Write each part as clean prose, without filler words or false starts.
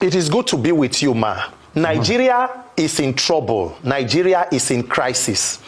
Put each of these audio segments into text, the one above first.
It is good to be with you, Ma. Nigeria is in trouble. Nigeria is in crisis.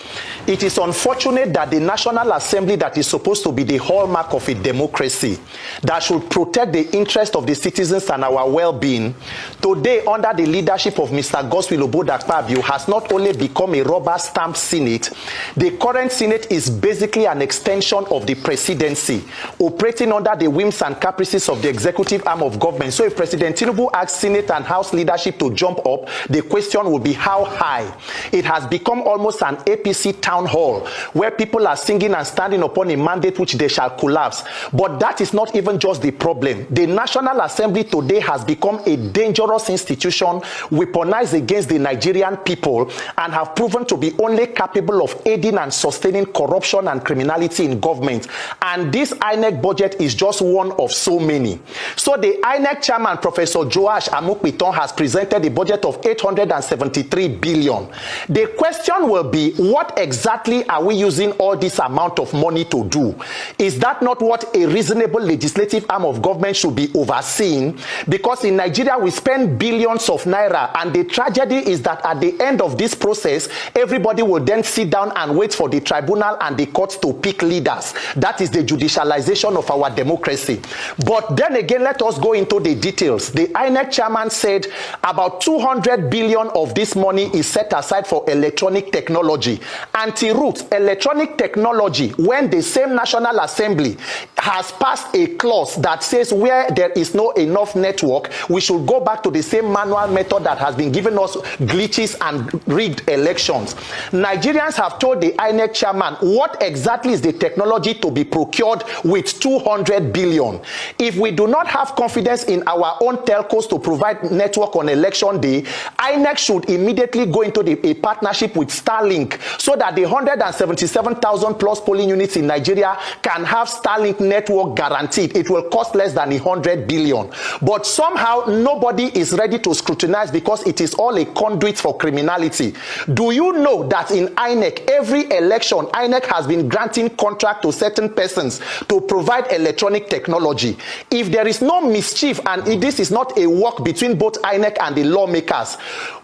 It is unfortunate that the National Assembly, that is supposed to be the hallmark of a democracy, that should protect the interest of the citizens and our well-being, today, under the leadership of Mr. Godswill Akpabio, has not only become a rubber stamp Senate, the current Senate is basically an extension of the presidency, operating under the whims and caprices of the executive arm of government. So if President Tinubu asks Senate and House leadership to jump up, the question will be how high. It has become almost an APC town hall where people are singing and standing upon a mandate which they shall collapse. But that is not even just the problem. The National Assembly today has become a dangerous institution, weaponized against the Nigerian people, and have proven to be only capable of aiding and sustaining corruption and criminality in government. And this INEC budget is just one of so many. So the INEC chairman, Professor Joash Amopiton, has presented a budget of 873 billion. The question will be, what exactly are we using all this amount of money to do? Is that not what a reasonable legislative arm of government should be overseeing? Because in Nigeria we spend billions of naira, and the tragedy is that at the end of this process, everybody will then sit down and wait for the tribunal and the courts to pick leaders. That is the judicialization of our democracy. But then again, let us go into the details. The INEC chairman said about 200 billion of this money is set aside for electronic technology. Anti-root electronic technology, when the same National Assembly has passed a clause that says where there is no enough network, we should go back to the same manual method that has been giving us glitches and rigged elections. Nigerians have told the INEC chairman what exactly is the technology to be procured with 200 billion. If we do not have confidence in our own telcos to provide network on election day, INEC should immediately go into a partnership with Starlink so that the 177,000 plus polling units in Nigeria can have Starlink network guaranteed. It will cost less than 100 billion. But somehow nobody is ready to scrutinize because it is all a conduit for criminality. Do you know that in INEC, every election, INEC has been granting contract to certain persons to provide electronic technology? If there is no mischief, and this is not a work between both INEC and the lawmakers,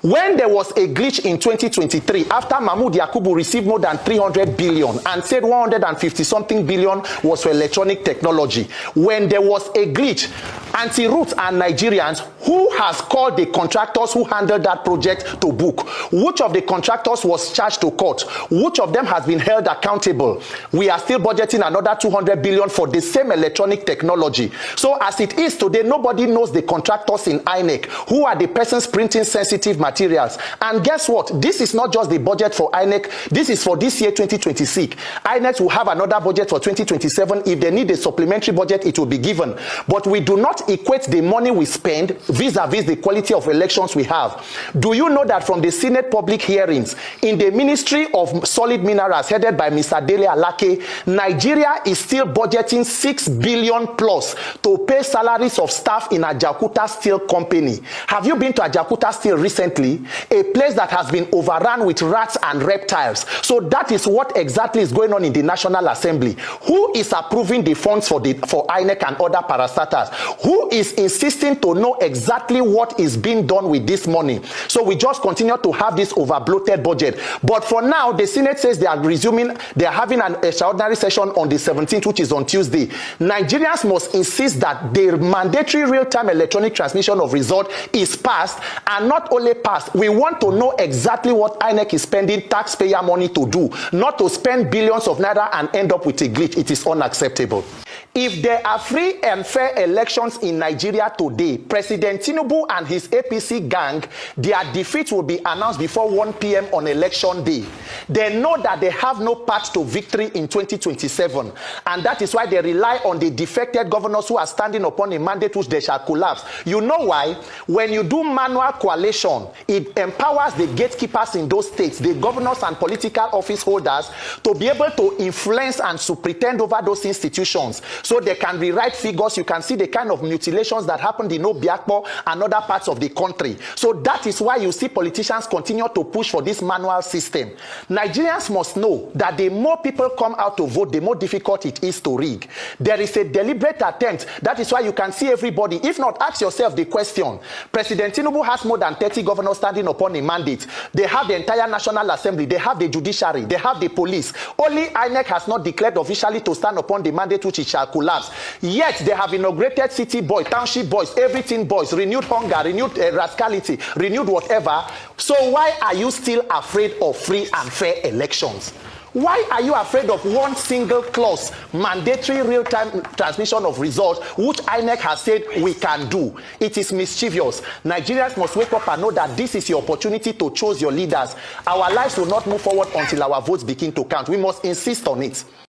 when there was a glitch in 2023, after Mahmoud Yakubu received more than 300 billion and said 150 something billion was for electronic technology, when there was a glitch, Anti-Root and Nigerians, who has called the contractors who handled that project to book? Which of the contractors was charged to court? Which of them has been held accountable? We are still budgeting another 200 billion for the same electronic technology. So as it is today, nobody knows the contractors in INEC, who are the persons printing sensitive materials. And guess what? This is not just the budget for INEC. This is for this year, 2026. INEC will have another budget for 2027. If they need a supplementary budget, it will be given. But we do not equate the money we spend vis-a-vis the quality of elections we have. Do you know that from the Senate public hearings in the Ministry of Solid Minerals headed by Mr. Dele Alake, Nigeria is still budgeting 6 billion plus to pay salaries of staff in Ajaokuta Steel Company. Have you been to Ajaokuta Steel recently? A place that has been overrun with rats and reptiles. So that is what exactly is going on in the National Assembly. Who is approving the funds for INEC and other parastatals? Who is insisting to know exactly what is being done with this money? So we just continue to have this over-bloated budget. But for now, the Senate says they are having an extraordinary session on the 17th, which is on Tuesday. Nigerians must insist that the mandatory real-time electronic transmission of result is passed, and not only passed, we want to know exactly what INEC is spending taxpayer money to do, not to spend billions of naira and end up with a glitch. It is unacceptable. If there are free and fair elections in Nigeria today, President Tinubu and his APC gang, their defeat will be announced before 1 p.m. on election day. They know that they have no path to victory in 2027, and that is why they rely on the defected governors who are standing upon a mandate which they shall collapse. You know why? When you do manual coalition, it empowers the gatekeepers in those states, the governors and political office holders, to be able to influence and to pretend over those institutions. so they can rewrite figures. You can see the kind of mutilations that happened in Obiakpo and other parts of the country. So that is why you see politicians continue to push for this manual system. Nigerians must know that the more people come out to vote, the more difficult it is to rig. There is a deliberate attempt. That is why you can see everybody. If not, ask yourself the question. President Tinubu has more than 30 governors standing upon a mandate. They have the entire National Assembly. They have the judiciary. They have the police. Only INEC has not declared officially to stand upon the mandate which it shall collapse. Yet they have inaugurated city boys, township boys, everything boys, renewed hunger, renewed rascality, renewed whatever. So why are you still afraid of free and fair elections? Why are you afraid of one single clause, mandatory real-time transmission of results, which INEC has said we can do? It is mischievous. Nigerians must wake up and know that this is your opportunity to choose your leaders. Our lives will not move forward until our votes begin to count. We must insist on it.